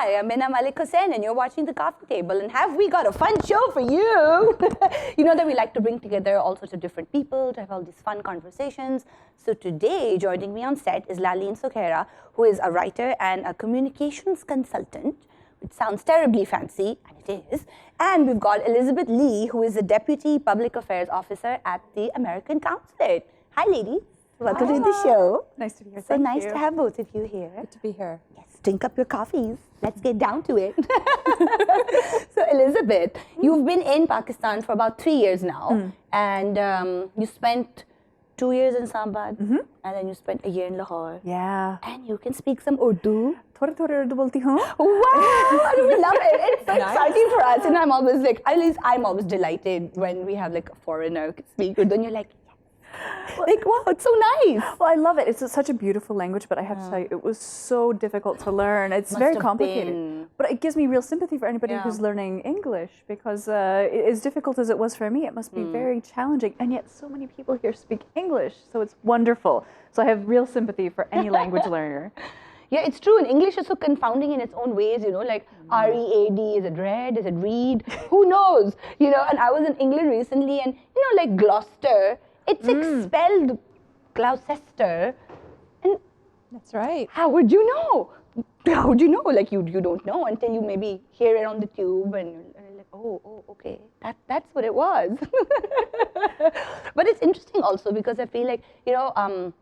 Hi, I'm Mina Malik Hussain, and you're watching The Coffee Table. And have we got a fun show for you? You know that we like to bring together all sorts of different people to have all these fun conversations. So today, joining me on set is Laaleen Sukhera, who is a writer and a communications consultant, which sounds terribly fancy, and it is. And we've got Elizabeth Lee, who is the Deputy Public Affairs Officer at the American Consulate. Hi, ladies. Welcome to the show. Nice to be here. So nice to have both of you here. Good to be here. Yes, drink up your coffees. Let's get down to it. So Elizabeth, you've been in Pakistan for about 3 years now, and you spent 2 years in Islamabad, and then you spent a year in Lahore. Yeah. And you can speak some Urdu. थोड़ा थोड़ा उर्दू बोलती हूँ. Wow, we love it. It's so exciting for us, and I'm always like, at least I'm always delighted when we have like a foreigner speak Urdu, and you're like, like, wow, it's so nice. Well, I love it. It's such a beautiful language, but I have to tell you, it was so difficult to learn. It's very complicated. But it gives me real sympathy for anybody who's learning English, because as difficult as it was for me, it must be very challenging. And yet so many people here speak English, so it's wonderful. So I have real sympathy for any language learner. Yeah, it's true. And English is so confounding in its own ways, you know, like R-E-A-D, is it read, is it read? Who knows? You know, and I was in England recently, and, you know, like Gloucester, it's expelled Gloucester. And that's right. How would you know? How would you know? Like, you don't know until you maybe hear it on the tube, and you're like, oh, okay, that's what it was. But it's interesting also, because I feel like, you know,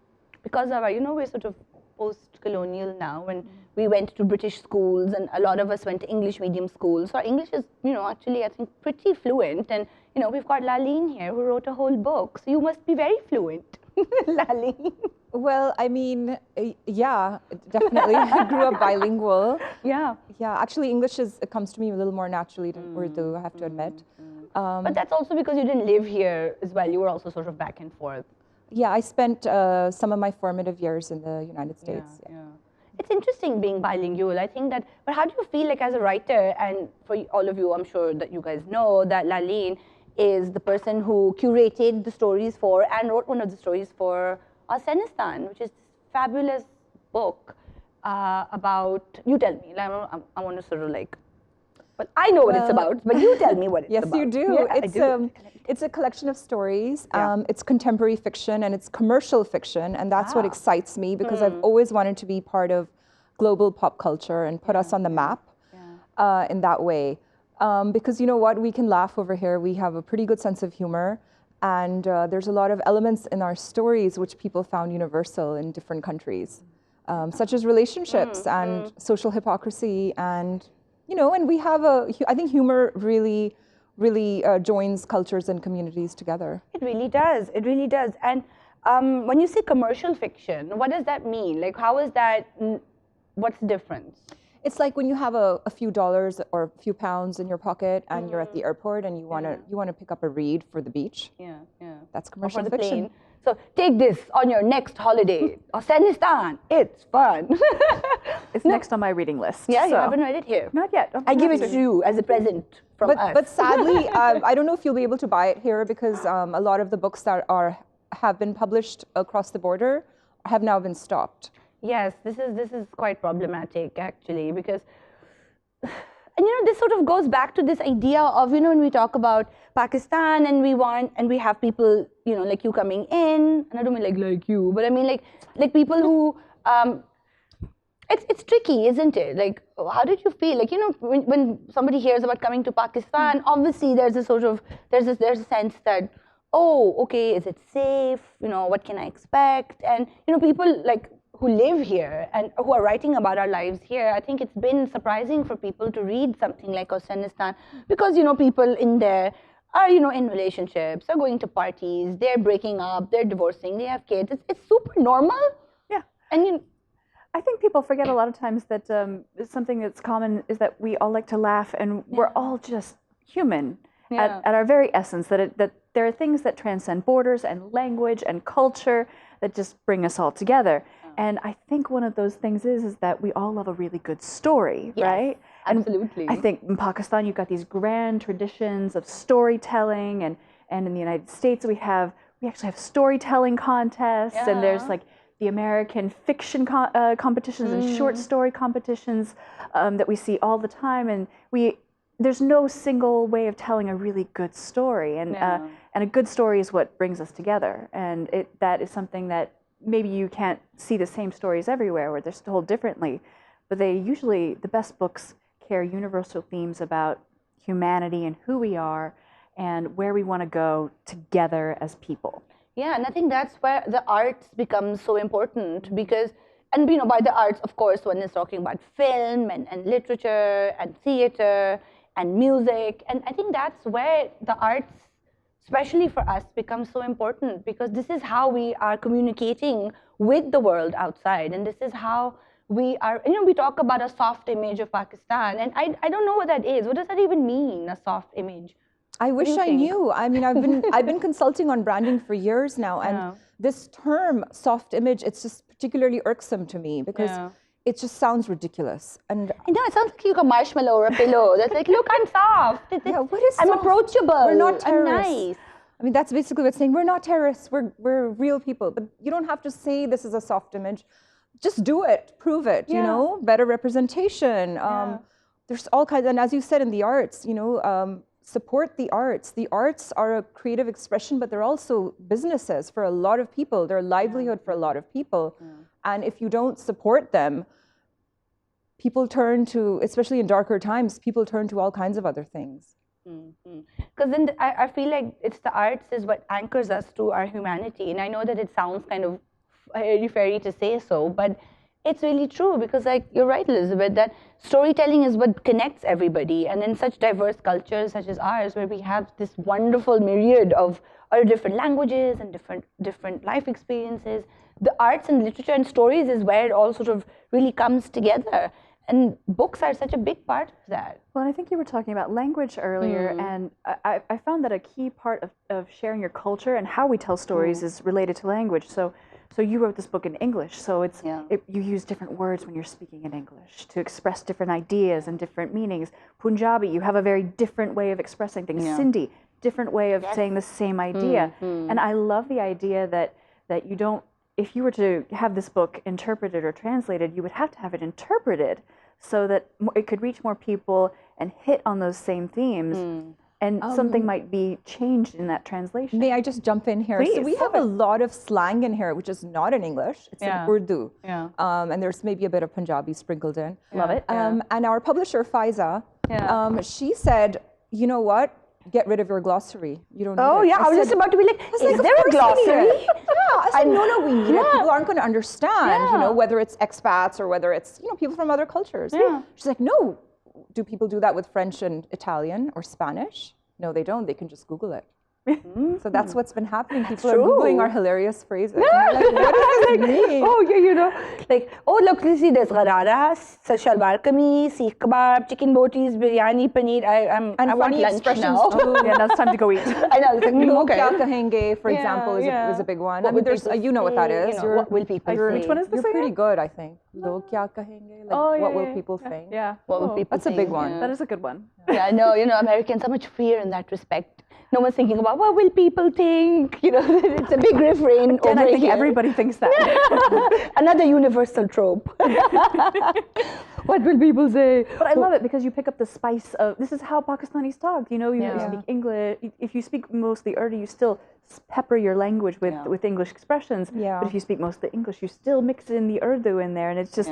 because of our, you know, we're sort of post-colonial now, and we went to British schools, and a lot of us went to English medium schools. So our English is, you know, actually, I think, pretty fluent. And, you know, we've got Laaleen here, who wrote a whole book. So you must be very fluent, Laaleen. Well, I mean, yeah, definitely. I grew up bilingual. Yeah. Yeah, actually, English it comes to me a little more naturally than Urdu, I have to admit. But that's also because you didn't live here as well. You were also sort of back and forth. Yeah, I spent some of my formative years in the United States. Yeah. It's interesting being bilingual. I think that, but how do you feel like as a writer, and for all of you, I'm sure that you guys know that Laaleen is the person who curated the stories for and wrote one of the stories for Afghanistan, which is this fabulous book about, you tell me, I want to sort of like, but I know what it's about, but you tell me what it's about. Yes, you do. Yeah, it's a collection of stories. It's contemporary fiction and it's commercial fiction, and that's what excites me, because I've always wanted to be part of global pop culture and put us on the map in that way. Because you know what, we can laugh over here. We have a pretty good sense of humor, and there's a lot of elements in our stories which people found universal in different countries, such as relationships and social hypocrisy, and you know, and we have I think humor really joins cultures and communities together. It really does. It really does. And when you say commercial fiction, what does that mean? Like, how is that? What's the difference? It's like when you have a few dollars or a few pounds in your pocket, and you're at the airport, and you want to pick up a read for the beach. Yeah. That's commercial or for the fiction. Plane. So take this on your next holiday. Afghanistan, it's fun. It's next on my reading list. Yeah, so. you haven't read it here. Not yet. I give it to you as a present from us. But sadly, I don't know if you'll be able to buy it here, because a lot of the books that have been published across the border have now been stopped. Yes, this is quite problematic, actually, because, and you know, this sort of goes back to this idea of, you know, when we talk about Pakistan, and we have people, you know, like you coming in, and I don't mean like you, but I mean like people who, it's tricky, isn't it? Like, how did you feel? Like, you know, when somebody hears about coming to Pakistan, obviously there's a sense that, oh, okay, is it safe? You know, what can I expect? And, you know, people like who live here and who are writing about our lives here, I think it's been surprising for people to read something like Afghanistan, because, you know, people in there are, you know, in relationships, are going to parties, they're breaking up, they're divorcing, they have kids. It's super normal. Yeah. And, you know, I think people forget a lot of times that something that's common is that we all like to laugh, and we're all just human at our very essence, that there are things that transcend borders and language and culture that just bring us all together. And I think one of those things is that we all love a really good story, right? Absolutely. And I think in Pakistan, you've got these grand traditions of storytelling, and in the United States, we actually have storytelling contests, and there's like the American fiction competitions and short story competitions that we see all the time, and there's no single way of telling a really good story, and a good story is what brings us together, and that is something that maybe you can't see the same stories everywhere, where they're told differently, but the best books carry universal themes about humanity and who we are and where we want to go together as people. Yeah, and I think that's where the arts becomes so important, because, and by the arts, of course, one is talking about film and literature and theater and music, and I think that's where the arts, especially for us, becomes so important, because this is how we are communicating with the world outside, and this is how we are, we talk about a soft image of Pakistan, and I don't know what that is. What does that even mean, a soft image? I wish I knew. I mean, I've been consulting on branding for years now, and this term "soft image," it's just particularly irksome to me, because it just sounds ridiculous. And I know, it sounds like you got marshmallow or a pillow. That's like, look, I'm soft. What is soft? I'm approachable. We're not terrorists. I'm nice. I mean, that's basically what's saying. We're not terrorists. We're real people. But you don't have to say this is a soft image. Just do it. Prove it. Better representation. There's all kinds. And as you said in the arts, support the arts. The arts are a creative expression, but they're also businesses for a lot of people. They're a livelihood for a lot of people. And if you don't support them, people turn to, especially in darker times, people turn to all kinds of other things. Because then I feel like it's the arts is what anchors us to our humanity. And I know that it sounds kind of airy-fairy to say so, but it's really true, because like you're right, Elizabeth, that storytelling is what connects everybody. And in such diverse cultures such as ours, where we have this wonderful myriad of different languages and different life experiences, the arts and literature and stories is where it all sort of really comes together. And books are such a big part of that. Well, I think you were talking about language earlier, and I found that a key part of sharing your culture and how we tell stories is related to language. So you wrote this book in English, so you use different words when you're speaking in English to express different ideas and different meanings. Punjabi, you have a very different way of expressing things. Sindhi, different way of saying the same idea. And I love the idea that you don't, if you were to have this book interpreted or translated, you would have to have it interpreted so that it could reach more people and hit on those same themes. And something might be changed in that translation. May I just jump in here? Please. So we have a lot of slang in here, which is not in English. It's in Urdu. And there's maybe a bit of Punjabi sprinkled in. Love it. And our publisher, Faiza, she said, you know what? Get rid of your glossary. You don't need it. Oh, yeah. I was just about to be like, is there a glossary? I said, no, we need it. People aren't going to understand, whether it's expats or whether it's, people from other cultures. She's like, no. Do people do that with French and Italian or Spanish? No, they don't. They can just Google it. So that's what's been happening. People are Googling our hilarious phrases. Like, what does this mean? Like, oh, look, see, there's gharara, shalwar kameez, seekh kebab, chicken botis, biryani, paneer. I want lunch now. Now it's time to go eat. I know. It's like, Log kya kahenge, for example, is a big one. I mean, there's, you know what that is. What will people say? Which one is this? You're pretty good, I think. Log kya kahenge? Like, what will people think? Yeah. What will people That's a big one. That is a good one. Yeah, no, Americans are much freer in that respect. No one's thinking about what will people think. It's a big refrain. And I think everybody thinks that. Another universal trope. What will people say? But I love it because you pick up the spice of, this is how Pakistanis talk. You speak English. If you speak mostly Urdu, you still pepper your language with English expressions. Yeah. But if you speak mostly English, you still mix in the Urdu in there. And it's just,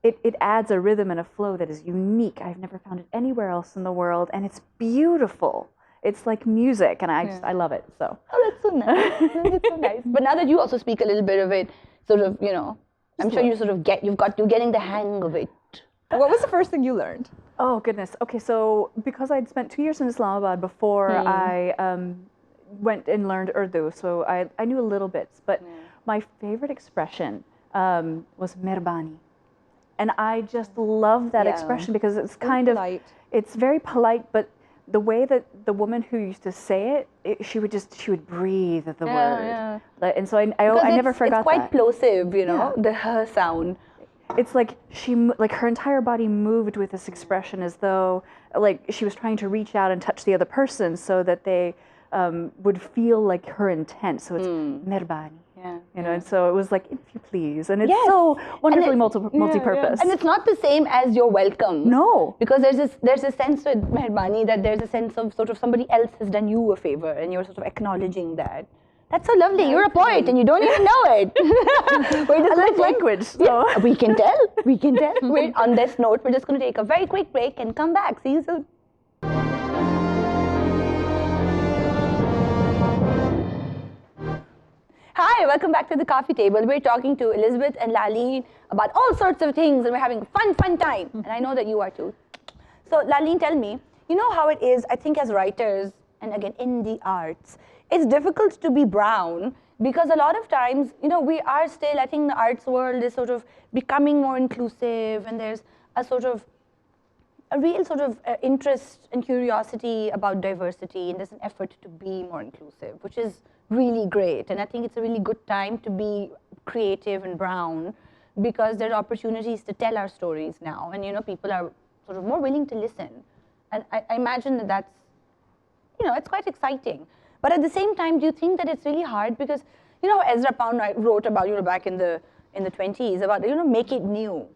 it adds a rhythm and a flow that is unique. I've never found it anywhere else in the world. And it's beautiful. It's like music, and I love it. So. Oh, that's so nice. That's so nice. But now that you also speak a little bit of it, sort of, I'm sure you sort of you're getting the hang of it. What was the first thing you learned? Oh, goodness. Okay, so because I'd spent 2 years in Islamabad before I went and learned Urdu, so I knew a little bit. But my favorite expression was merbani. And I just love that expression because it's kind of, it's very polite, but the way that the woman who used to say it, she would breathe the word. And so I never forgot that. It's quite plosive, the her sound. It's like her entire body moved with this expression as though like she was trying to reach out and touch the other person so that they would feel like her intent. So it's merbani. You know, and so it was like, if you please, and it's so wonderfully multi-purpose. And it's not the same as you're welcome. No, because there's a sense with Mehrbani that there's a sense of sort of somebody else has done you a favor, and you're sort of acknowledging that. That's so lovely. Yeah, you're a poet, and you don't even know it. I love language. So. Yeah, we can tell. We can tell. On this note, we're just going to take a very quick break and come back. See you soon. Hi, welcome back to the coffee table. We're talking to Elizabeth and Laaleen about all sorts of things, and we're having a fun time. And I know that you are too. So Laaleen, tell me, you know how it is, I think as writers, and again in the arts, it's difficult to be brown because a lot of times, you know, we are still, I think the arts world is sort of becoming more inclusive, and there's a real sort of interest and curiosity about diversity, and there's an effort to be more inclusive, which is really great. And I think it's a really good time to be creative and brown because there are opportunities to tell our stories now, and you know, people are sort of more willing to listen. And I imagine that that's, you know, it's quite exciting. But at the same time, do you think that it's really hard because, you know, Ezra Pound wrote about, you know, back in the 20s about, you know, make it new.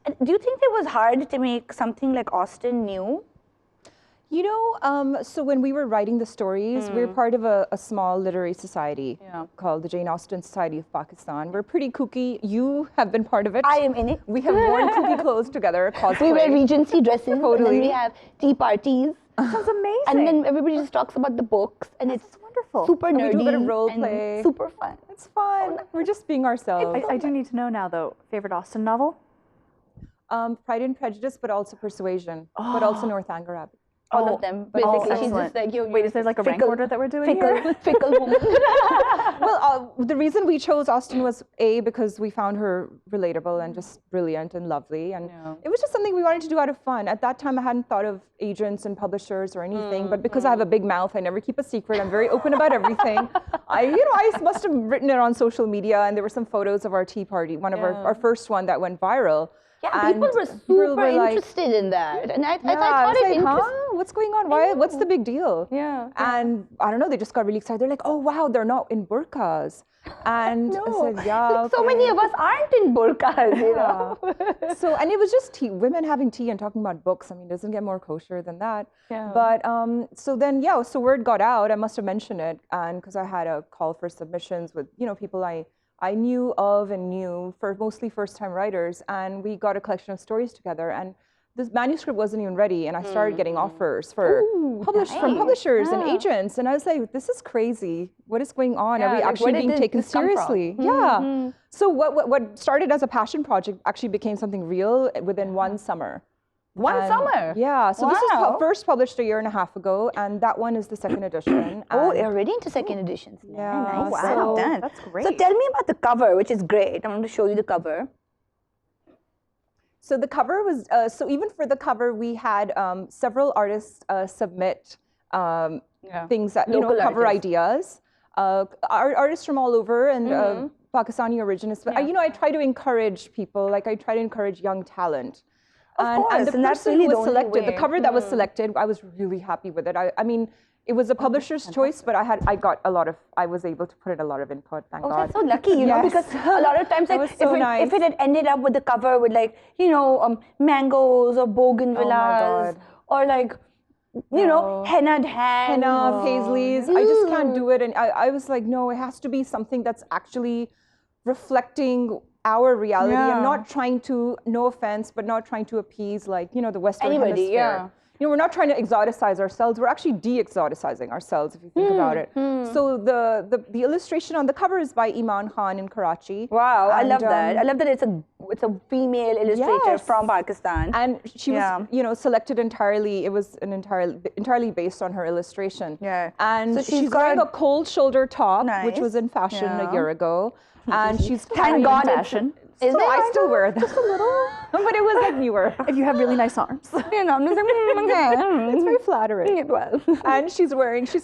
And do you think it was hard to make something like Austen new? You know, so when we were writing the stories, we're part of a small literary society called the Jane Austen Society of Pakistan. We're pretty kooky. You have been part of it. I am in it. We have worn kooky clothes together, cosplay. We wear Regency dresses, and then we have tea parties. Sounds amazing. And then everybody just talks about the books, and it's wonderful. Super nerdy. And we do a bit of role play. Super fun. It's fun. We're just being ourselves. I do need to know now, though, favorite Austen novel? Pride and Prejudice, but also Persuasion, but also Northanger Abbey. All of them. Basically, she's just like you. Wait, is there like a rank order that we're doing here? Fickle woman. Well, the reason we chose Austen was because we found her relatable and just brilliant and lovely, and it was just something we wanted to do out of fun. At that time, I hadn't thought of agents and publishers or anything, but because I have a big mouth, I never keep a secret. I'm very open about everything. I must have written it on social media, and there were some photos of our tea party, one of our first one that went viral. Yeah, and people were super interested in that, and I thought it interesting. Huh? What's going on? Why? What's the big deal? Yeah. And I don't know. They just got really excited. They're like, "Oh wow, they're not in burqas." And I said, "Yeah." Look, so many of us aren't in burqas, you know. So and it was just tea, women having tea and talking about books. I mean, it doesn't get more kosher than that. Yeah. But so then so word got out. I must have mentioned it, and because I had a call for submissions with people I knew of and knew for mostly first-time writers, and we got a collection of stories together. And this manuscript wasn't even ready, and I started getting offers from publishers and agents, and I was like, "This is crazy! What is going on? Are we actually being taken seriously?" Yeah. So what started as a passion project actually became something real within one summer. Summer? Yeah, so this was first published a year and a half ago, and that one is the second edition. Oh, they're already into second editions. Yeah, nice. Wow, done. That's great. So tell me about the cover, which is great. I'm going to show you the cover. So the cover was, so even for the cover, we had several artists submit things that, cover ideas. Artists from all over, and Pakistani origins. But I try to encourage people, like I try to encourage young talent. And the person who was selected, the cover that was selected, I was really happy with it. I mean, it was a publisher's choice, but I was able to put in a lot of input, thank God. That's so lucky, you know, because a lot of times, like, if it had ended up with the cover with like, mangoes or bougainvilleas, or like, hennaed hands. Henna, paisleys, I just can't do it. And I was like, no, it has to be something that's actually reflecting our reality and not trying to, no offense, but not trying to appease like, the Western Hemisphere. We're not trying to exoticize ourselves. We're actually de-exoticizing ourselves, if you think about it. So the illustration on the cover is by Iman Khan in Karachi. Wow, I love that. I love that it's a female illustrator from Pakistan. And she was, selected entirely. It was an entirely based on her illustration. Yeah. And so she's wearing a cold shoulder top, which was in fashion a year ago. And she's thank God fashion. Is so I still wear them. Just a little. But it was like newer. If you have really nice arms. I'm just like, it's very flattering. It was. And she's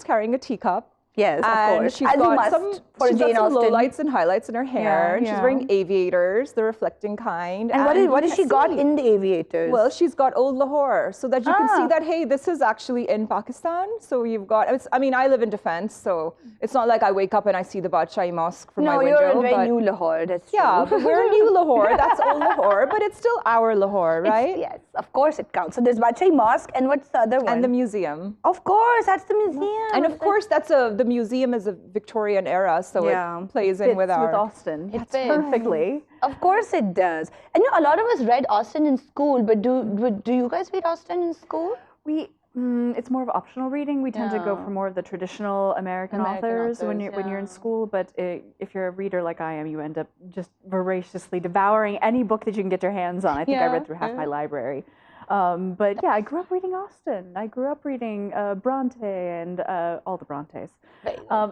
carrying a teacup. Yes, of And course. she's As you got must some, for she's got Jane some Austen. lowlights and highlights in her hair. Yeah, And she's wearing aviators, the reflecting kind. And what you has she can got see- in the aviators? Well, she's got Old Lahore, so that you can see that, hey, this is actually in Pakistan. So you've got, I mean, I live in defense, so it's not like I wake up and I see the Badshai Mosque from my window. No, you're in very but new Lahore, that's true. yeah, but we're new Lahore. That's Old Lahore, but it's still our Lahore, right? Yes, of course it counts. So there's Badshai Mosque, and what's the other one? And the museum. Of course, that's the museum. And of course, the museum is a Victorian era, so it plays in with our... Austen. It Fits fits. perfectly. Of course it does. And you know, a lot of us read Austen in school, but do you guys read Austen in school? It's more of optional reading. We tend to go for more of the traditional American authors when you're in school. But if you're a reader like I am, you end up just voraciously devouring any book that you can get your hands on. I think I read through half my library. But yeah, I grew up reading Austen. I grew up reading Bronte and all the Brontes.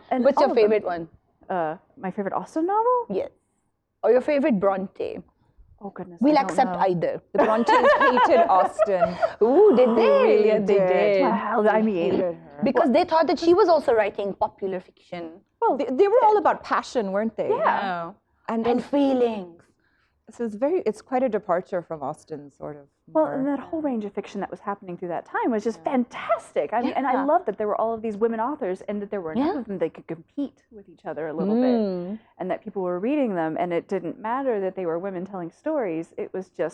And what's your favorite one? My favorite Austen novel? Yes. Or your favorite Bronte? Oh goodness. We'll I don't accept know. either. The Brontes hated Austen. Ooh, did they? Really did. Well, I mean, Because they thought that she was also writing popular fiction. Well, they were all about passion, weren't they? yeah. And feelings. So it's quite a departure from Austen, sort of. Well, and that whole range of fiction that was happening through that time was just fantastic. I mean, and I love that there were all of these women authors and that there were enough of them that could compete with each other a little bit, and that people were reading them, and it didn't matter that they were women telling stories. It was a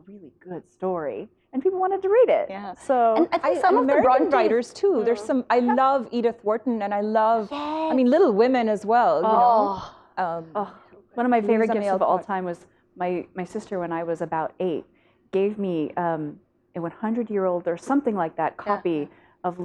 really good story, and people wanted to read it. Yeah. So And I think some of the American Brontes writers too. There's some. I love Edith Wharton, and I love. I mean, Little Women as well. You know. One of my favorite Louisa gifts May of all Alcott. time was my sister, when I was about 8, gave me a 100-year-old or something like that copy of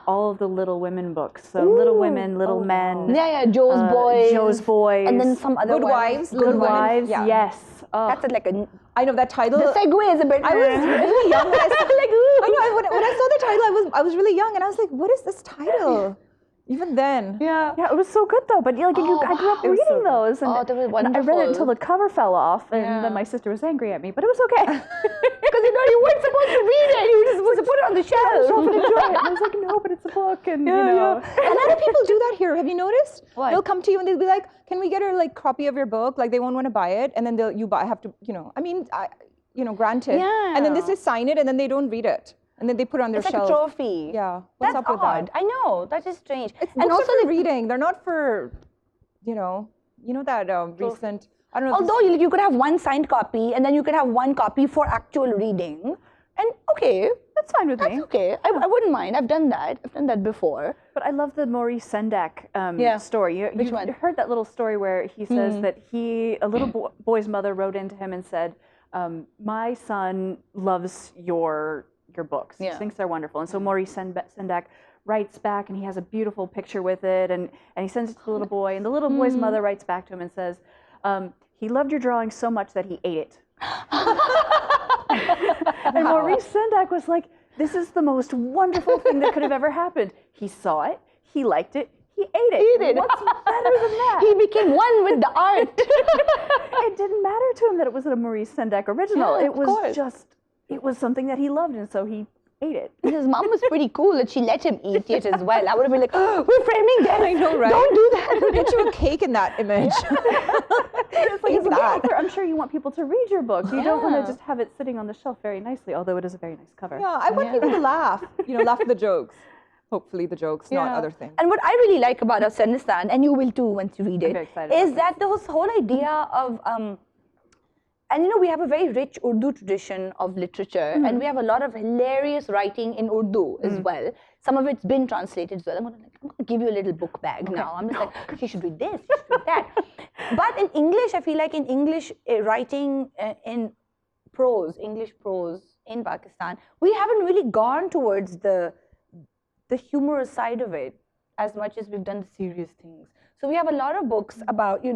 all of the Little Women books. So Little Women, Little Men. Yeah, Joe's Boys. Joe's Boys. And then some other Good ones. Wives. Good Little Women. Wives. Yeah. Yes. Oh. That's like a... I know that title. The segue is a bit... I was really young when I saw. like, ooh. I know when I saw the title, I was really young, and I was like, "What is this title?" Even then. Yeah. Yeah, it was so good though. But I grew up It was so reading good. those, and, they were and I read it until wonderful. the cover fell off, and then my sister was angry at me. But it was okay. Because you weren't supposed to read it. You were just supposed to put it on the shelf. and enjoy it. And I was like, no, but it's a book, and you know. A lot of people do that here. Have you noticed? What? They'll come to you and they'll be like, "Can we get a copy of your book?" Like they won't want to buy it, and then have to, I mean, granted. Yeah. And then they say sign it, and then they don't read it, and then they put it on their It's like shelf. a trophy. Yeah. What's That's up with odd. that? I know. That is strange. And also for reading. They're not for, that recent. I don't know. Although you could have one signed copy, and then you could have one copy for actual reading. And okay, That's fine with me. that's okay. I wouldn't mind. I've done that. I've done that before. But I love the Maurice Sendak story. Which You one? heard that little story where he says that a little boy's mother wrote into him and said, "My son loves your books. He thinks they're wonderful." And so Maurice Sendak writes back, and he has a beautiful picture with it, and he sends it to the little boy, and the little boy's mother writes back to him and says, "He loved your drawing so much that he ate it." And Maurice Sendak was like, "This is the most wonderful thing that could have ever happened. He saw it, he liked it, he ate it. What's better than that?" He became one with the art. It didn't matter to him that it was a Maurice Sendak original. Yeah, it of was course. it was something that he loved, and so he ate it. His mom was pretty cool that she let him eat it as well. I would have been like, oh, we're framing them. I know, right? Don't do that. Get you a cake in that image. It's like, as a that? author, I'm sure you want people to read your book. You don't want to just have it sitting on the shelf very nicely, although it is a very nice cover. Yeah, I want people to laugh. Laugh at the jokes. Hopefully the jokes, not other things. And what I really like about Afghanistan, and you will too once you read it, very excited is about that the whole idea of, and we have a very rich Urdu tradition of literature, and we have a lot of hilarious writing in Urdu as well. Some of it's been translated as well. I'm going to give you a little book bag now. I'm just like, she should read this, she should read that. But in English, I feel like in English writing in prose, English prose in Pakistan, we haven't really gone towards the humorous side of it as much as we've done the serious things. So we have a lot of books about,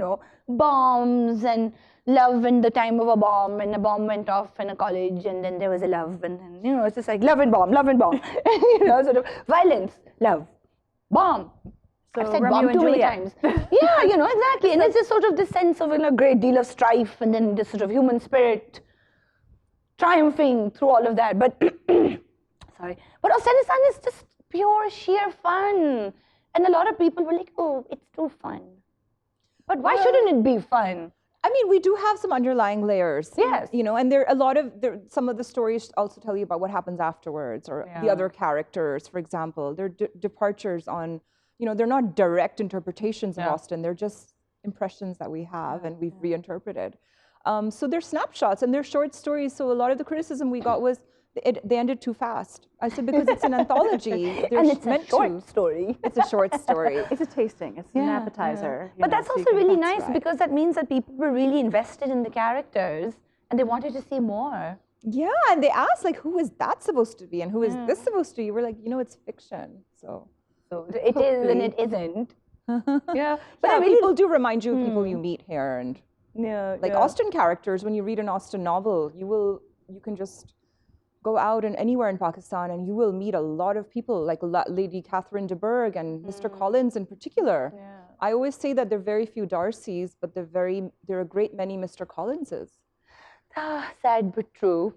bombs and love in the time of a bomb, and a bomb went off in a college, and then there was a love, and then, it's just like love and bomb, sort of violence, love, bomb. So I've said Romeo bomb and too many Juliet. times. Yeah, exactly. And it's just sort of this sense of a great deal of strife, and then this sort of human spirit triumphing through all of that. But, sorry. But Afghanistan is just pure, sheer fun. And a lot of people were like, oh, it's too fun. But why shouldn't it be fun? I mean, we do have some underlying layers. Yes. You know, and some of the stories also tell you about what happens afterwards, or the other characters, for example. They're departures on, you know, they're not direct interpretations of Austen. They're just impressions that we have and we've reinterpreted. So they're snapshots and they're short stories. So a lot of the criticism we got was they ended too fast. I said, because it's an anthology. And it's a short story. It's a short story. It's a tasting. It's an appetizer. But that's also really nice because that means that people were really invested in the characters and they wanted to see more. Yeah, and they asked, like, who is that supposed to be and who is this supposed to be? We're like, you know, it's fiction. So it is and it isn't. Yeah, but people do remind you of people you meet here, and like Austen characters. When you read an Austen novel, you can just go out and anywhere in Pakistan, and you will meet a lot of people, like Lady Catherine de Bourgh and Mr. Collins in particular. Yeah. I always say that there are very few Darcys, but there are a great many Mr. Collinses. Sad but true.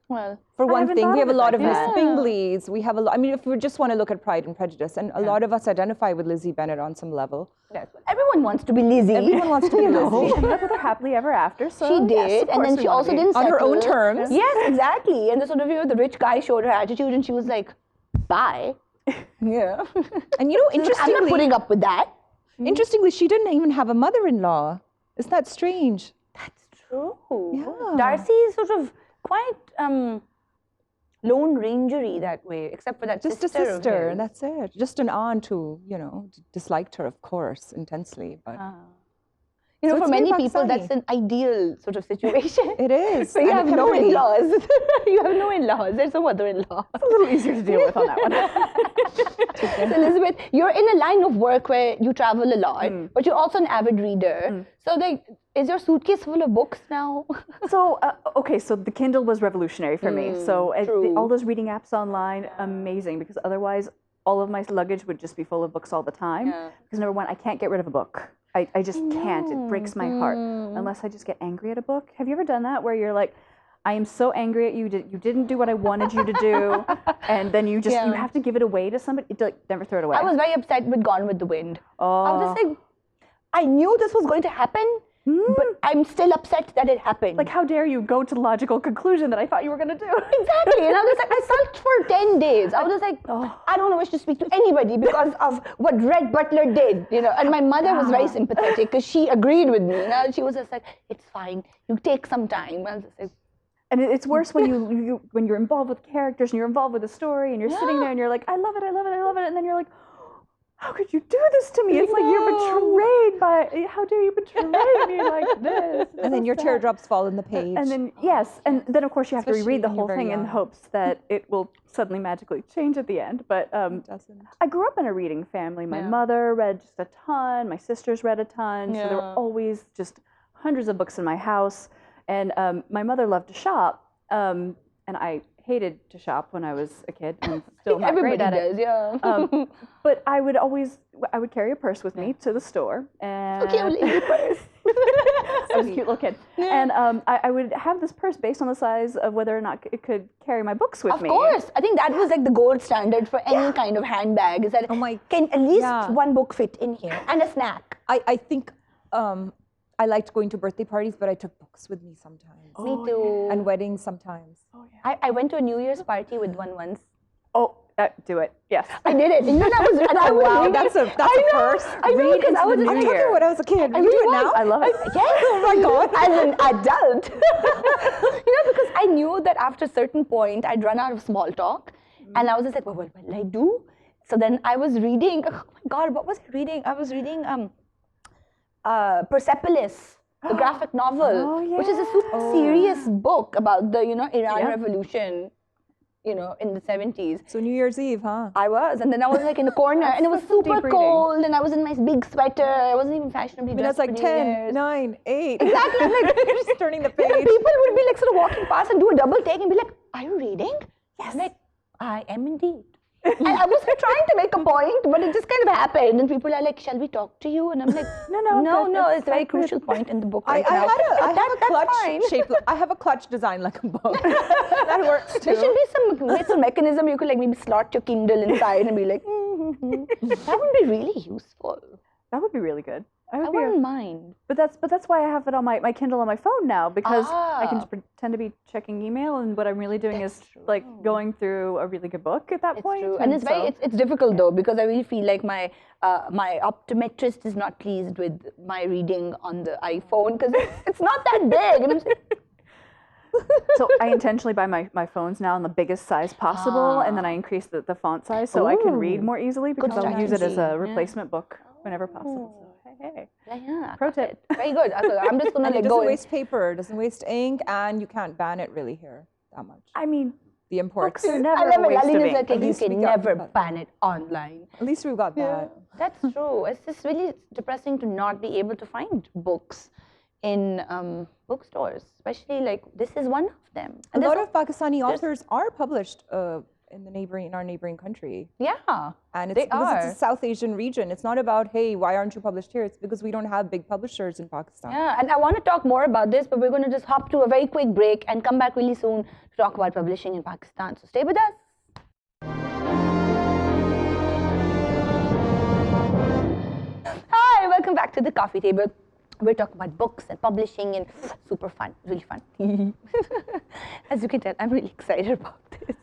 Well, for one thing, we have a lot of Miss Bingleys. We have a lot. I mean, if we just want to look at Pride and Prejudice, and a lot of us identify with Lizzie Bennet on some level. Yes. Everyone wants to be Lizzie. Everyone wants to be Lizzie. She ended up with her happily ever after. So she did, and then she also didn't settle. On her own terms. Yes, exactly. And the sort of, you know, the rich guy showed her attitude, and she was like, "Bye." Yeah. And you know, interestingly, I'm not putting up with that. Interestingly, she didn't even have a mother-in-law. Isn't that strange? That's true. Yeah. Darcy is sort of quite lone rangery that way, except for that just sister. Just a sister, and that's it. Just an aunt who, you know, disliked her, of course, intensely. But you know, so for many people, that's an ideal sort of situation. It is. So you have no in-laws. You have no in-laws. There's no mother-in-law. It's a little easier to deal with on that one. So Elizabeth, you're in a line of work where you travel a lot, but you're also an avid reader. So like, is your suitcase full of books now? So, okay, so the Kindle was revolutionary for me. So all those reading apps online, amazing, because otherwise all of my luggage would just be full of books all the time. Because number one, I can't get rid of a book. I just can't. It breaks my heart unless I just get angry at a book. Have you ever done that where you're like, I am so angry at you. You didn't do what I wanted you to do, and then you have to give it away to somebody. Like, never throw it away. I was very upset with Gone with the Wind. Oh. I was just like, I knew this was going to happen, but I'm still upset that it happened. Like, how dare you go to the logical conclusion that I thought you were going to do? Exactly. And I was like, I sulked for 10 days. I was just like, I don't wish to speak to anybody because of what Red Butler did, you know. And my mother was very sympathetic because she agreed with me. Now she was just like, it's fine. You take some time. I was just like, and it's worse when when you're involved with characters and you're involved with the story and you're sitting there and you're like, I love it, I love it, I love it, and then you're like, how could you do this to me? It's like you're betrayed by, how dare you betray me like this? And then your teardrops fall in the page. And then, and then of course you have to reread the whole thing in hopes that it will suddenly magically change at the end. But I grew up in a reading family. My mother read just a ton, my sisters read a ton, so there were always just hundreds of books in my house. And my mother loved to shop, and I hated to shop when I was a kid, and still not great at it. Yeah. But I would carry a purse with me to the store, and cute purse. I was a cute little kid, and I would have this purse based on the size of whether or not it could carry my books with me. Of course, I think that was like the gold standard for any kind of handbag. Is that can at least one book fit in here and a snack? I think. I liked going to birthday parties, but I took books with me sometimes. Me too. And weddings sometimes. Oh, yeah. I went to a New Year's party with one once. Oh, do it. Yes. I did it. And I was wow, reading that's a first. I know, because I was I took it when I was a kid. You do it now? I love it. Yes. Oh my God. As an adult. You know, because I knew that after a certain point, I'd run out of small talk. And I was just like, well, what will I do? So then I was reading, oh my God, what was I reading? I was reading Persepolis, the graphic novel, which is a super serious book about the, Iran Revolution, in the 70s. So New Year's Eve, huh? I was, and then I was like in the corner, and it was super cold, and I was in my big sweater. I wasn't even fashionably dressed. That's like 10, 9, 8. Exactly. Like, just turning the page. People would be like sort of walking past and do a double take and be like, "Are you reading?" Yes. I'm like, I am indeed. And I was trying to make a point, but it just kind of happened. And people are like, "Shall we talk to you?" And I'm like, No, it's a very crucial point in the book right now. I have a clutch designed like a book. That works too. There should be some mechanism you could like maybe slot your Kindle inside and be like, That would be really useful. That would be really good. I wouldn't mind. But that's why I have it on my Kindle on my phone now, because I can pretend to be checking email, and what I'm really doing is like going through a really good book at that point. True. And it's difficult though, because I really feel like my optometrist is not pleased with my reading on the iPhone because it's not that big. And I'm like, so I intentionally buy my phones now in the biggest size possible, and then I increase the font size so I can read more easily, because I'll use it as a replacement book whenever possible. So, hey. Yeah, pro tip. Very good. I'm just gonna and let it go. doesn't waste paper, doesn't waste ink, and you can't ban it really here that much. I mean, the imports. Books are never a waste of ink. Like you can never ban it online. At least we've got that. That's true. It's just really depressing to not be able to find books in bookstores, especially like this is one of them. And a lot of Pakistani authors are published in our neighboring country. Yeah, and it's because it's a South Asian region. It's not about, hey, why aren't you published here? It's because we don't have big publishers in Pakistan. Yeah, and I want to talk more about this, but we're going to just hop to a very quick break and come back really soon to talk about publishing in Pakistan. So stay with us. Hi, welcome back to the coffee table. We're talking about books and publishing, and super fun, really fun. As you can tell, I'm really excited about this.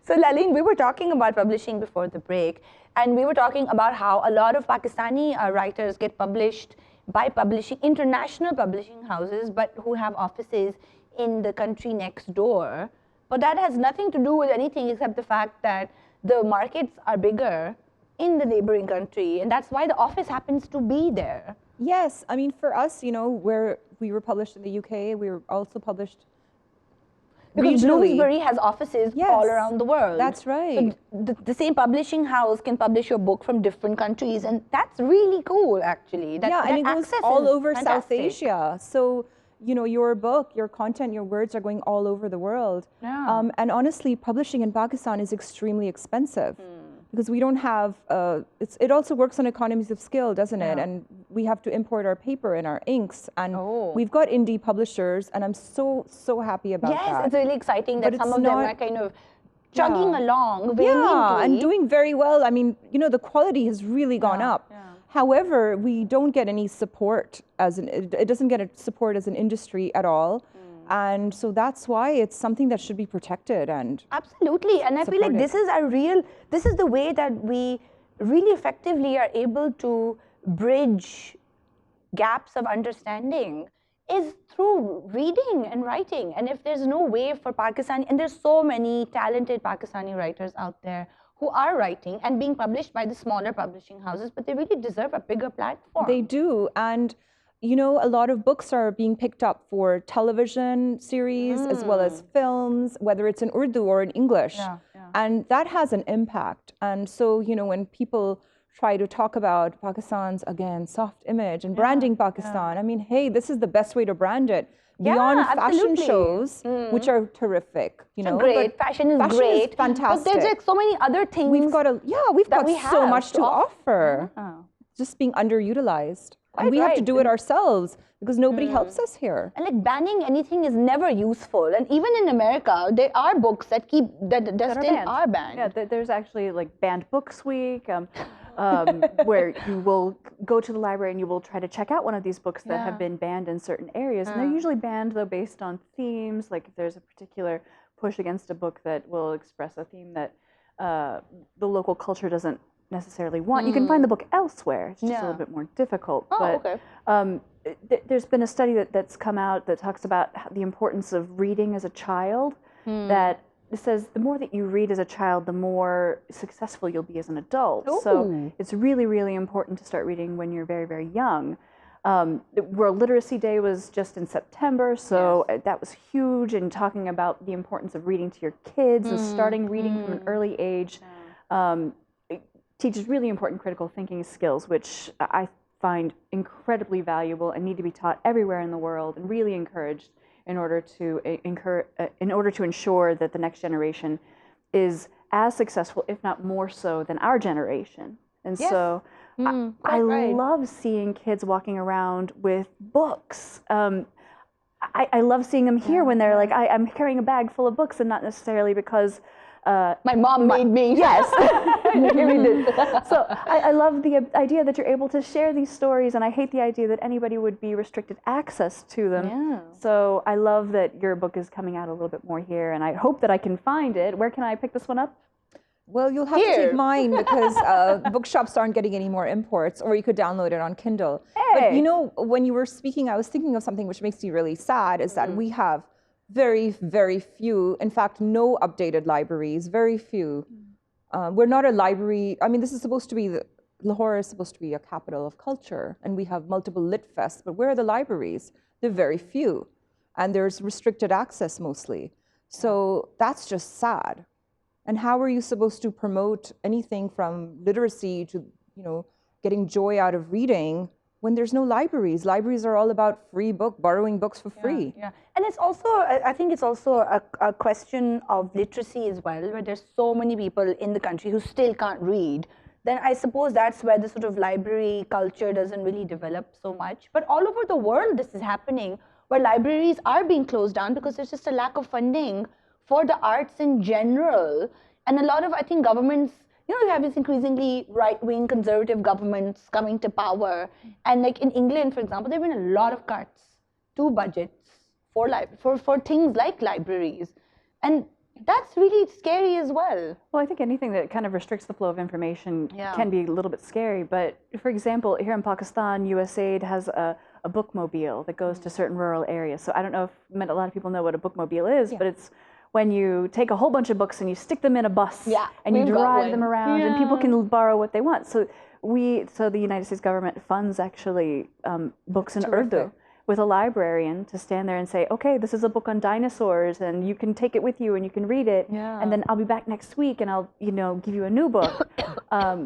So Laaleen, we were talking about publishing before the break, and we were talking about how a lot of Pakistani writers get published by international publishing houses, but who have offices in the country next door. But that has nothing to do with anything except the fact that the markets are bigger in the neighboring country, and that's why the office happens to be there. Yes, I mean, for us, where we were published in the UK, we were also published because regionally. Bloomsbury has offices all around the world. That's right. So the same publishing house can publish your book from different countries, and that's really cool, actually. And it goes all over South Asia. So, your book, your content, your words are going all over the world. Yeah. And honestly, publishing in Pakistan is extremely expensive. Because we don't have, it also works on economies of scale, doesn't it? And we have to import our paper and our inks. And we've got indie publishers, and I'm so happy about that. Yes, it's really exciting that some of them are kind of chugging along very neatly. And doing very well. I mean, the quality has really gone up. Yeah. However, we don't get any support it doesn't get a support as an industry at all. And so that's why it's something that should be protected and absolutely. And I feel like this is the way that we really effectively are able to bridge gaps of understanding is through reading and writing. And if there's no way for Pakistani, and there's so many talented Pakistani writers out there who are writing and being published by the smaller publishing houses, but they really deserve a bigger platform. They do. And a lot of books are being picked up for television series as well as films, whether it's in Urdu or in English. And that has an impact. And so, when people try to talk about Pakistan's, again, soft image and branding Pakistan, I mean, hey, this is the best way to brand it. Beyond fashion shows, which are terrific, Great. Fashion is great. Is fantastic. But there's like so many other things. We've got so much to offer. Just being underutilized. And we have to do it ourselves because nobody helps us here. And like banning anything is never useful. And even in America, there are books that still are banned. Yeah, there's actually like Banned Books Week, where you will go to the library and you will try to check out one of these books that have been banned in certain areas. And they're usually banned though based on themes. Like if there's a particular push against a book that will express a theme that the local culture doesn't necessarily want. You can find the book elsewhere. It's just a little bit more difficult. There's been a study that's come out that talks about the importance of reading as a child, that it says the more that you read as a child, the more successful you'll be as an adult. So it's really, really important to start reading when you're very, very young. World Literacy Day was just in September, so that was huge, and talking about the importance of reading to your kids, and starting reading from an early age. Teaches really important critical thinking skills, which I find incredibly valuable and need to be taught everywhere in the world and really encouraged in order to ensure that the next generation is as successful, if not more so, than our generation. And so I love seeing kids walking around with books. I love seeing them here when they're like, I'm carrying a bag full of books, and not necessarily because My mom made me. Yes. We did. So I love the idea that you're able to share these stories, and I hate the idea that anybody would be restricted access to them. Yeah. So I love that your book is coming out a little bit more here, and I hope that I can find it. Where can I pick this one up? Well, you'll have to take mine because bookshops aren't getting any more imports, or you could download it on Kindle. But you know, when you were speaking, I was thinking of something which makes me really sad, is that we have very, very few, in fact, no updated libraries, very few. We're not a library. I mean, this is supposed to be, Lahore is supposed to be a capital of culture, and we have multiple lit fests, but where are the libraries? They're very few, and there's restricted access mostly. So that's just sad. And how are you supposed to promote anything from literacy to, you know, getting joy out of reading when there's no libraries? Libraries are all about free borrowing books for free. Yeah. And it's also, I think it's also a question of literacy as well, where there's so many people in the country who still can't read. Then I suppose that's where the sort of library culture doesn't really develop so much. But all over the world, this is happening, where libraries are being closed down because there's just a lack of funding for the arts in general. And a lot of, I think, governments, you know, we have this increasingly right-wing conservative governments coming to power. And like in England, for example, there have been a lot of cuts to budgets for things like libraries. And that's really scary as well. Well, I think anything that kind of restricts the flow of information can be a little bit scary. But for example, here in Pakistan, USAID has a bookmobile that goes to certain rural areas. So I don't know if a lot of people know what a bookmobile is, but it's when you take a whole bunch of books and you stick them in a bus and you drive them around and people can borrow what they want. So the United States government funds actually books in Urdu with a librarian to stand there and say, okay, this is a book on dinosaurs and you can take it with you and you can read it. And then I'll be back next week and I'll, you know, give you a new book.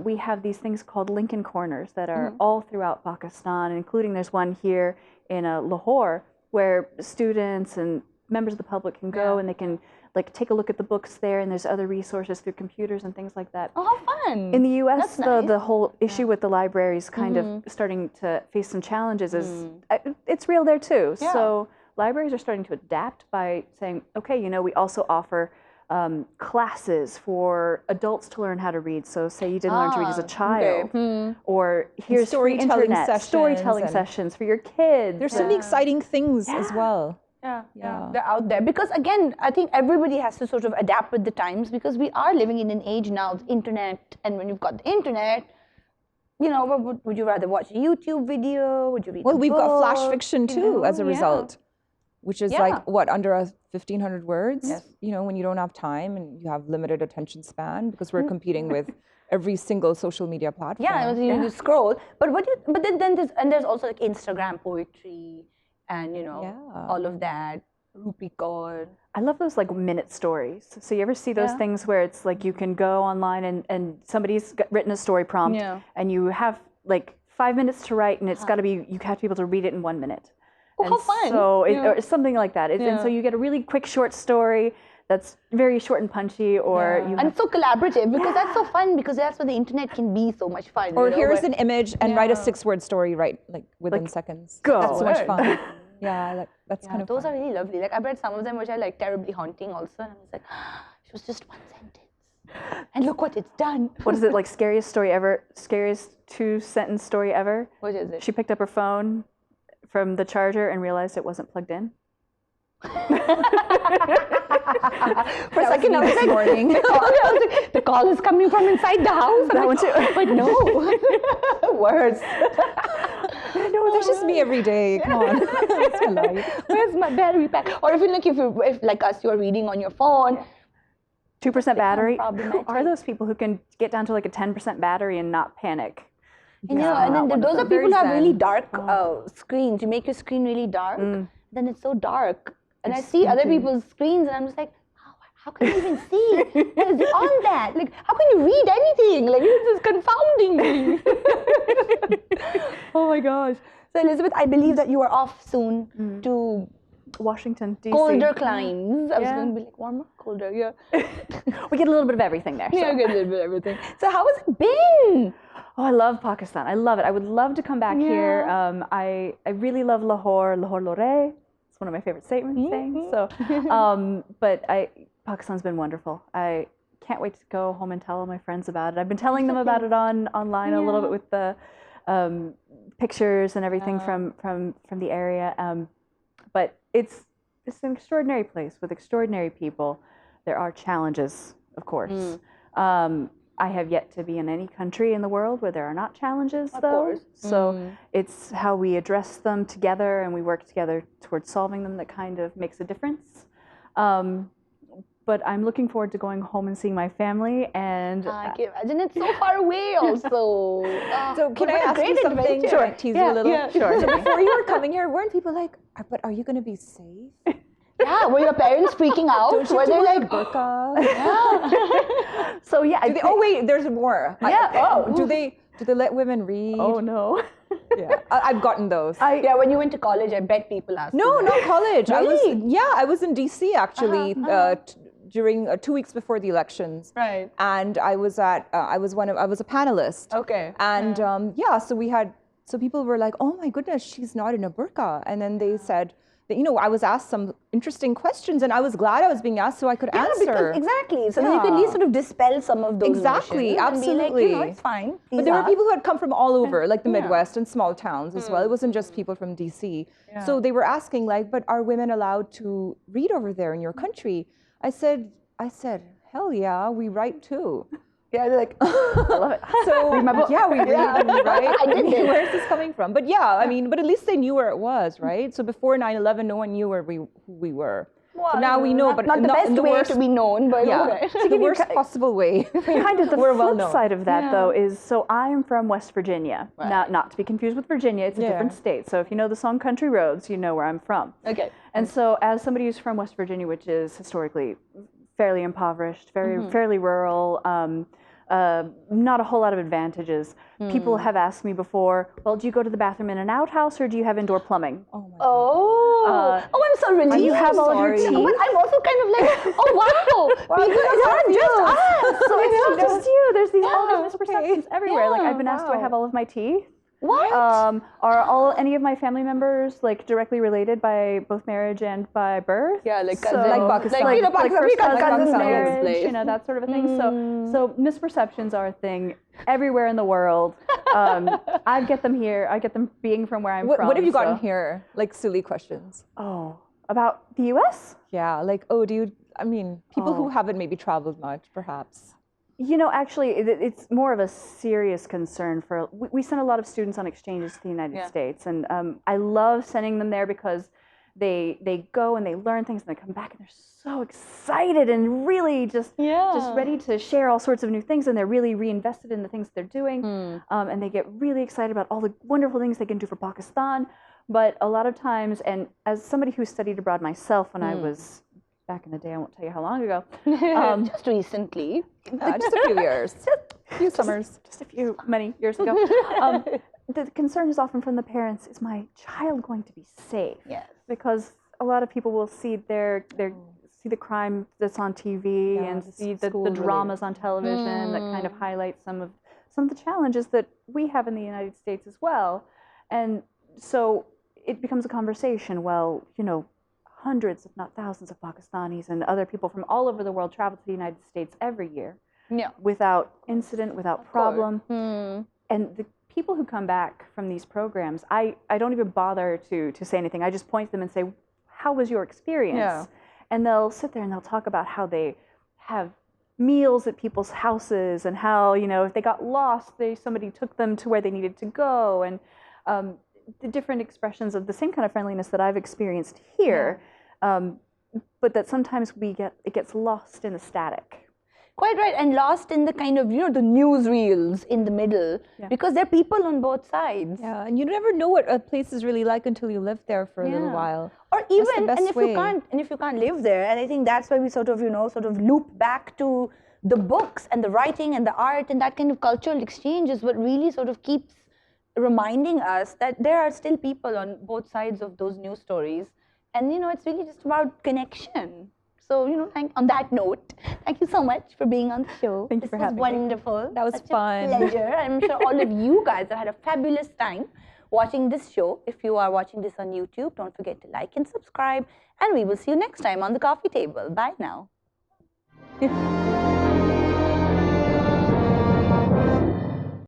We have these things called Lincoln Corners that are all throughout Pakistan, including there's one here in Lahore where students and members of the public can go and they can like take a look at the books there, and there's other resources through computers and things like that. Oh, how fun. In the US, the whole issue with the libraries kind of starting to face some challenges is it's real there too. So libraries are starting to adapt by saying, okay, you know, we also offer classes for adults to learn how to read. So say you didn't learn to read as a child, or here's storytelling sessions for your kids. There's so many exciting things as well. They're out there. Because again, I think everybody has to sort of adapt with the times, because we are living in an age now of internet, and when you've got the internet, you know, would you rather watch a YouTube video? Would you read a we've book? got flash fiction too as a result, which is like, what, under 1,500 words? You know, when you don't have time and you have limited attention span, because we're competing with every single social media platform. You scroll. But then there's also like Instagram poetry, and you know, all of that. Rupi Kaur. I love those like minute stories. So you ever see those things where it's like you can go online and somebody's written a story prompt and you have like 5 minutes to write, and it's got to be, you have to be able to read it in 1 minute. Oh, how fun. So it's something like that. And so you get a really quick short story that's very short and punchy, or and it's so collaborative, because that's so fun, because that's where the internet can be so much fun. Or here's an image and write a 6-word story within seconds. Go. That's so much fun. That's kind of those fun. are really lovely. Like I've read some of them which are like terribly haunting also, and I was like, it was just one sentence, and look what it's done. What is it, like scariest story ever? Scariest 2-sentence story ever? What is it? She picked up her phone from the charger and realized it wasn't plugged in. For a second, I was like, morning. The call is coming from inside the house. That one too. But no. Words. No, that's just me every day. Come on. That's my life. Where's my battery pack? Or if like us, you're reading on your phone. 2% battery. Who are those people who can get down to like a 10% battery and not panic? And then those are people who have really dark screens. You make your screen really dark, then it's so dark. And I see other people's screens, and I'm just like, how can you even see what is on that? Like, how can you read anything? Like, this is confounding me. Oh my gosh. So Elizabeth, I believe that you are off soon to Washington, D.C. colder climes. I was going to be like, warmer, colder, We get a little bit of everything there. Yeah, we get a little bit of everything. So how has it been? Oh, I love Pakistan. I love it. I would love to come back here. I really love Lahore. Lahore Lore. It's one of my favorite sayings. So, but Pakistan's been wonderful. can't wait to go home and tell all my friends about it. I've been telling them about it online a little bit with the pictures and everything from the area. But it's an extraordinary place with extraordinary people. There are challenges, of course. I have yet to be in any country in the world where there are not challenges, though. So it's how we address them together and we work together towards solving them that kind of makes a difference. But I'm looking forward to going home and seeing my family. And I can imagine it's so far away also. So can I ask you something? Sure. I tease you a little? Yeah, sure. So before you were coming here, weren't people like, but are you going to be safe? Yeah, were your parents freaking out? Don't you Were have to they wear like, a burqa? So yeah. Oh wait, there's more. Yeah. Do they let women read? Oh no. Yeah, I've gotten those. yeah, when you went to college, I bet people asked. No, you that. not college. Really? I was in DC actually during 2 weeks before the elections. Right. And I was a panelist. Okay. And so people were like, oh my goodness, she's not in a burqa. And then they said that, I was asked some interesting questions and I was glad I was being asked so I could answer. Because, exactly. So then you could at least sort of dispel some of those Exactly, notions and absolutely. be like, it's fine. But there were people who had come from all over, like the Midwest and small towns as well. It wasn't just people from DC. Yeah. So they were asking like, but are women allowed to read over there in your country? I said, hell yeah, we write too. Yeah, they're like, I love it. So yeah, we read and we write. I did it. Where is this coming from? But yeah, but at least they knew where it was, right? So before 9/11, no one knew who we were. well, So now we know, but not the best the way worst, to be known, but okay. the worst possible way. Kind of the We're well flip known. side of that, though, is so I'm from West Virginia. Right. Not to be confused with Virginia, it's a different state. So if you know the song Country Roads, you know where I'm from. Okay. And so as somebody who's from West Virginia, which is historically fairly impoverished, fairly rural, not a whole lot of advantages. People have asked me before, well, do you go to the bathroom in an outhouse or do you have indoor plumbing? Oh my Oh, I'm so relieved. you have all of your Yeah, teeth? but I'm also kind of like, oh wow, people, it's not just us. So it's not just you. There's all these misperceptions okay. everywhere. Like I've been asked, do I wow. have all of my teeth? What? Are any of my family members like directly related by both marriage and by birth? Yeah, like So- cousin. Like Pakistan. Like, like Pakistan, first cousin cousins, marriage, marriage, that sort of a thing. So misperceptions are a thing everywhere in the world. I get them here. I get them being from where I'm from. What have you gotten so- here? Like silly questions. Oh, about the U.S.? Yeah, like, people who haven't maybe traveled much, perhaps. Actually, it's more of a serious concern for. We send a lot of students on exchanges to the United States, and I love sending them there because they go and they learn things and they come back and they're so excited and really just ready to share all sorts of new things, and they're really reinvested in the things they're doing, and they get really excited about all the wonderful things they can do for Pakistan. But a lot of times, and as somebody who studied abroad myself when I was back in the day, I won't tell you how long ago. Just recently. Just a few years. A few summers. Just a few, many years ago. The concern is often from the parents, is my child going to be safe? Yes. Because a lot of people will see see the crime that's on TV and see the dramas on television that kind of highlight some of the challenges that we have in the United States as well. And so it becomes a conversation. Well, hundreds, if not thousands, of Pakistanis and other people from all over the world travel to the United States every year without incident, without problem. And the people who come back from these programs, I don't even bother to say anything. I just point to them and say, how was your experience? Yeah. And they'll sit there and they'll talk about how they have meals at people's houses and how, if they got lost, somebody took them to where they needed to go. And the different expressions of the same kind of friendliness that I've experienced here, but that sometimes it gets lost in the static. Quite right, and lost in the kind of, the newsreels in the middle, because there are people on both sides. Yeah, and you never know what a place is really like until you live there for a little while. Or even, and if you can't live there, and I think that's why we sort of loop back to the books and the writing and the art and that kind of cultural exchange is what really sort of keeps reminding us that there are still people on both sides of those news stories, and it's really just about connection. So on that note, thank you so much for being on the show. Thank you for having me. This was wonderful. That was Such fun. a pleasure. I'm sure all of you guys have had a fabulous time watching this show. If you are watching this on YouTube, don't forget to like and subscribe, and we will see you next time on the coffee table. Bye now.